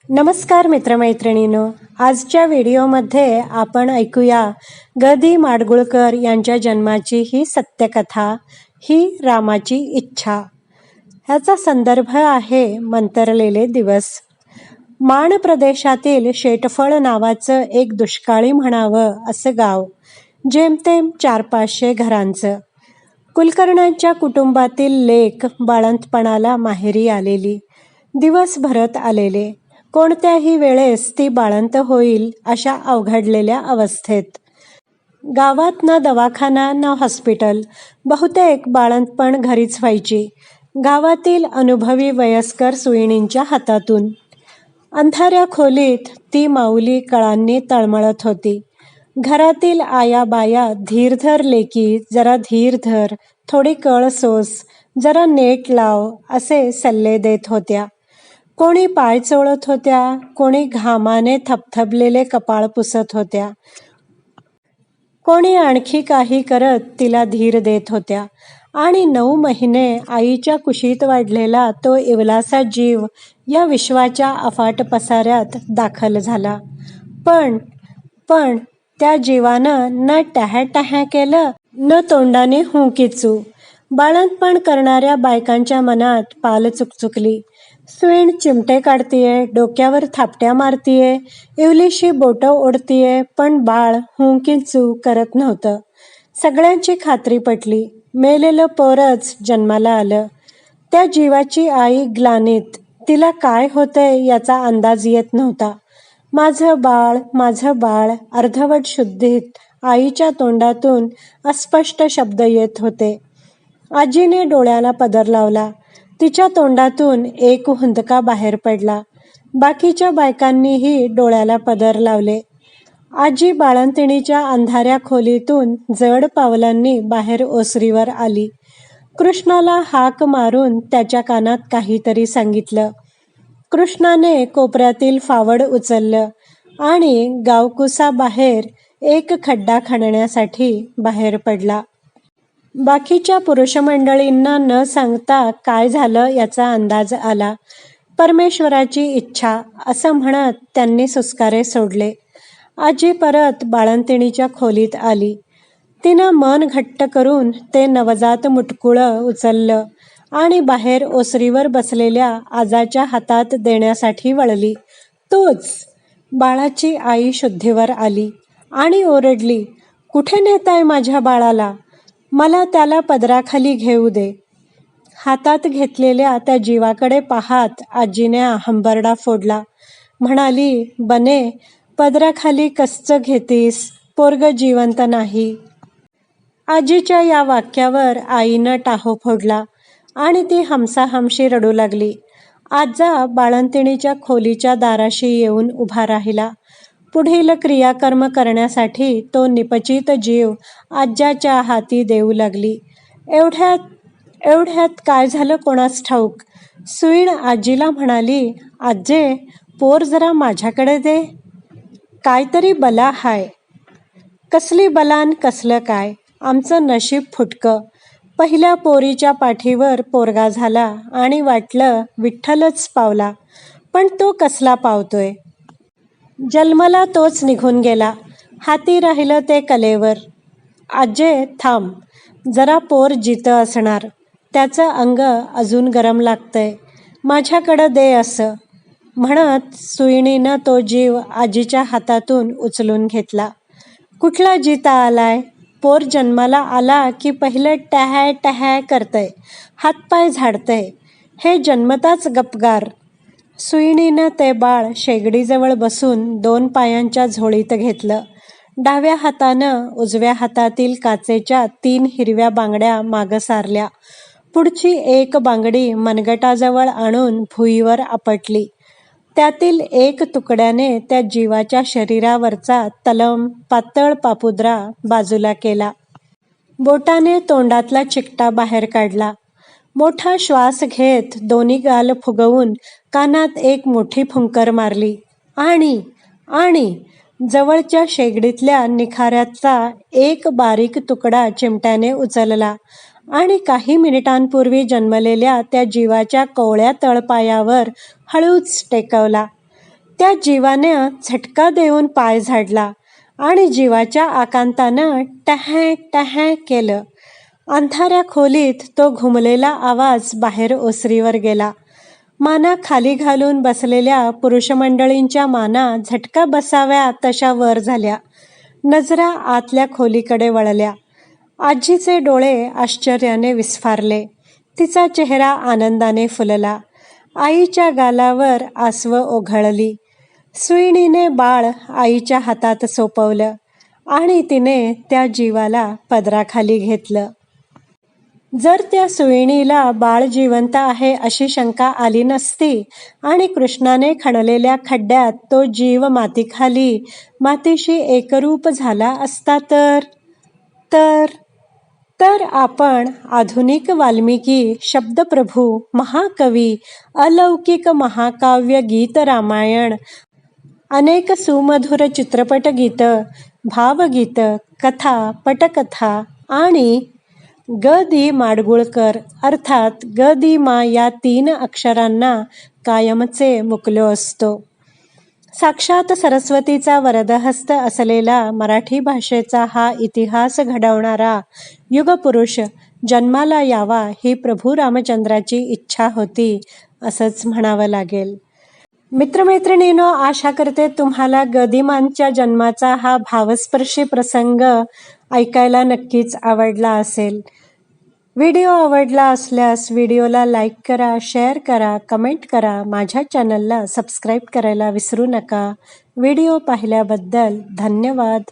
नमस्कार मित्रमैत्रिणींनो, आजच्या व्हिडिओमध्ये आपण ऐकूया ग दी माडगूळकर यांच्या जन्माची ही सत्यकथा, ही रामाची इच्छा. ह्याचा संदर्भ आहे मंतरलेले दिवस. माण प्रदेशातील शेटफळ नावाचं एक दुष्काळी म्हणावं असं गाव, जेमतेम 400-500 घरांचं. कुलकर्णांच्या कुटुंबातील लेक बाळंतपणाला माहेरी आलेली, दिवस भरत आलेले, कोणत्याही वेळेस ती बाळंत होईल अशा अवघडलेल्या अवस्थेत. गावात ना दवाखाना ना हॉस्पिटल, बहुतेक बाळंतपण घरीच व्हायची, गावातील अनुभवी वयस्कर सुईणींच्या हातातून. अंधाऱ्या खोलीत ती माऊली कळांनी तळमळत होती. घरातील आया बाया धीर धर लेकी, जरा धीर धर, थोडी कळ सोस, जरा नेट लाव असे सल्ले देत होत्या. कोणी पाय चोळत होत्या, कोणी घामाने थबथबलेले कपाळ पुसत होत्या, कोणी आणखी काही करत तिला धीर देत होत्या. आणि 9 महिने आईच्या कुशीत वाढलेला तो इवलासा जीव या विश्वाच्या अफाट पसाऱ्यात दाखल झाला. पण त्या जीवानं न टॅहॅ केलं, न तोंडाने हू किचू. बाळंतपण करणाऱ्या बायकांच्या मनात पाल चुकचुकली. सुईण चिमटे काढतीये, डोक्यावर थापट्या मारतीये, इवलीशी बोटं ओढतीये, पण बाळ हू किचू करत नव्हतं. सगळ्यांची खात्री पटली, मेलेलं पोरच जन्माला आलं. त्या जीवाची आई ग्लानीत, तिला काय होतंय याचा अंदाज येत नव्हता. माझं बाळ अर्धवट शुद्धीत आईच्या तोंडातून अस्पष्ट शब्द येत होते. आजीने डोळ्याला पदर लावला. तिच्या तोंडातून एक हुंदका बाहेर पडला. बाकीच्या बायकांनीही डोळ्याला पदर लावले. आजी बाळंतिणीच्या अंधाऱ्या खोलीतून जड पावलांनी बाहेर ओसरीवर आली. कृष्णाला हाक मारून त्याच्या कानात काहीतरी सांगितलं. कृष्णाने कोपऱ्यातील फावड उचललं आणि गावकुसाबाहेर एक खड्डा खणण्यासाठी बाहेर पडला. बाकीच्या पुरुषमंडळींना न सांगता काय झालं याचा अंदाज आला. परमेश्वराची इच्छा असं म्हणत त्यांनी सुस्कारे सोडले. आजी परत बाळंतिणीच्या खोलीत आली. तिनं मन घट्ट करून ते नवजात मुटकुळं उचललं आणि बाहेर ओसरीवर बसलेल्या आजाच्या हातात देण्यासाठी वळली. तोच! बाळाची आई शुद्धीवर आली आणि ओरडली, कुठे नेताय माझ्या बाळाला? मला त्याला पदराखाली घेऊ दे. हातात घेतलेल्या त्या जीवाकडे पाहात आजीने हंबरडा फोडला. म्हणाली, बने, पदराखाली कसं घेतीस? पोरगं जिवंत नाही. आजीच्या या वाक्यावर आईनं टाहो फोडला आणि ती हमसाहमशी रडू लागली. आजा बाळंतिणीच्या खोलीच्या दाराशी येऊन उभा राहिला. पुढील क्रियाकर्म करण्यासाठी तो निपचित जीव आज्याच्या हाती देऊ लागली. एवढ्यात काय झालं कोणास ठाऊक. सुईण आजीला म्हणाली, आज्जे, पोर जरा माझ्याकडे दे. काहीतरी बला हाय. कसली बलान कसलं काय, आमचं नशीब फुटकं. पहिल्या पोरीच्या पाठीवर पोरगा झाला आणि वाटलं विठ्ठलच पावला, पण तो कसला पावतोय. जन्मला तोच निघून गेला. हाती राहिलं ते कलेवर. आज्जे थांब, जरा पोर जितं असणार, त्याचं अंग अजून गरम लागतंय, माझ्याकडं दे असं म्हणत सुईणीनं तो जीव आजीच्या हातातून उचलून घेतला. कुठला जिता आलाय? पोर जन्माला आला की पहिलं टॅहॅ करतंय, हातपाय झाडतंय, हे जन्मताच गपगार. सुईणीनं ते बाळ शेगडीजवळ बसून 2 पायांच्या झोळीत घेतलं. डाव्या हातानं उजव्या हातातील काचेच्या 3 हिरव्या बांगड्या मागं सारल्या. पुढची एक बांगडी मनगटाजवळ आणून भुईवर आपटली. त्यातील एक तुकड्याने त्या जीवाच्या शरीरावरचा तलम पातळ पापुद्रा बाजूला केला. बोटाने तोंडातला चिकटा बाहेर काढला. मोठा श्वास घेत दोन्ही गाल फुगवून कानात एक मोठी फुंकर मारली आणि जवळच्या शेगडीतल्या निखाऱ्याचा एक बारीक तुकडा चिमट्याने उचलला आणि काही मिनिटांपूर्वी जन्मलेल्या त्या जीवाच्या कोवळ्या तळपायावर हळूच टेकवला. त्या जीवानं झटका देऊन पाय झाडला आणि जीवाच्या आकांतानं टहॅ टहॅ केलं. अंधाऱ्या खोलीत तो घुमलेला आवाज बाहेर ओसरीवर गेला. माना खाली घालून बसलेल्या पुरुषमंडळींच्या माना झटका बसाव्या तशा वर झाल्या. नजरा आतल्या खोलीकडे वळल्या. आजीचे डोळे आश्चर्याने विस्फारले. तिचा चेहरा आनंदाने फुलला. आईच्या गालावर आसवं ओघळली. सुईणीने बाळ आईच्या हातात सोपवलं आणि तिने त्या जीवाला पदराखाली घेतलं. जर त्या सुईणीला बाळ जिवंत आहे अशी शंका आली नसती आणि कृष्णाने खणलेल्या खड्ड्यात तो जीव मातीखाली मातीशी एकरूप झाला असता तर आपण आधुनिक वाल्मिकी, शब्दप्रभू, महाकवी, अलौकिक महाकाव्य गीत रामायण, अनेक सुमधुर चित्रपट गीतं, भावगीतं, कथा, पटकथा आणि ग दी माडगुळकर अर्थात ग दी मा या 3 अक्षरांना कायमचे मुकलो असतो. साक्षात सरस्वतीचा वरदहस्त असलेला मराठी भाषेचा हा इतिहास घडवणारा युगपुरुष जन्माला यावा ही प्रभू रामचंद्राची इच्छा होती असंच म्हणावं लागेल. मित्रमैत्रिणींनो, आशा करते तुम्हाला गदिमांच्या जन्माचा हा भावस्पर्शी प्रसंग ऐकायला नक्कीच आवडला असेल. व्हिडिओ आवडला असल्यास व्हिडिओला लाईक करा, शेअर करा, कमेंट करा. माझ्या चॅनलला सबस्क्राईब करायला विसरू नका. व्हिडिओ पाहिल्याबद्दल धन्यवाद.